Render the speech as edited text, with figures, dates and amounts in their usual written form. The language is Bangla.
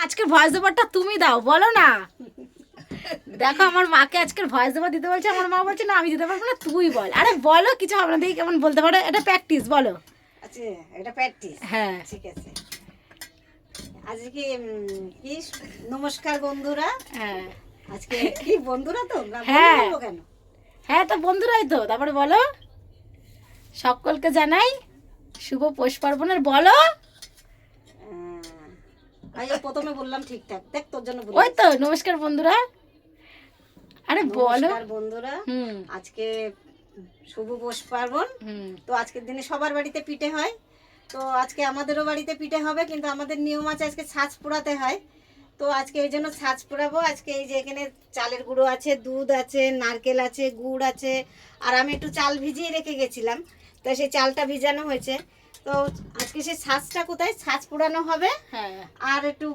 আজকের ভয়েস ওভারটা তুমি দাও, বলো না। দেখো আমার মাকে আজকের ভয়েস ওভার দিতে বলছে, আমার মা বলছে না আমি দিতে পারবো না, তুই বল। আরে বলো, কিছু হবে না, দেখি কেমন বলতে পারো, এটা প্র্যাকটিস, বলো। আচ্ছা, এটা প্র্যাকটিস। হ্যাঁ ঠিক আছে। আজকে কি নমস্কার বন্ধুরা। হ্যাঁ আজকে কি বন্ধুরা তো হ্যাঁ। বলবো কেন? হ্যাঁ তো বন্ধুরাই তো, তারপরে বলো সকলকে জানাই শুভ পৌষ পার্বণের, বলো। আমি প্রথমে বললাম ঠিকঠাক, দেখ তোর জন্য ওই তো নমস্কার বন্ধুরা, আরে বলো। নমস্কার বন্ধুরা, আজকে শুভ পৌষ পার্বণ। তো আজকের দিনে সবার বাড়িতে পিঠে হয়, তো আজকে আমাদেরও বাড়িতে পিঠে হবে, কিন্তু আমাদের নিয়ম আছে আজকে ছাঁচ পোড়াতে হয়। তো আজকে এই জন্য ছাঁচ পোড়াবো। আজকে এই যে এখানে চালের গুঁড়ো আছে, দুধ আছে, নারকেল আছে, গুড় আছে, আর আমি একটু চাল ভিজিয়ে রেখে গেছিলাম, তো সেই চালটা ভিজানো হয়েছে। তো আজকে সেই ছাঁচটা কোথায় ছাঁচ পোড়ানো হবে, আর একটু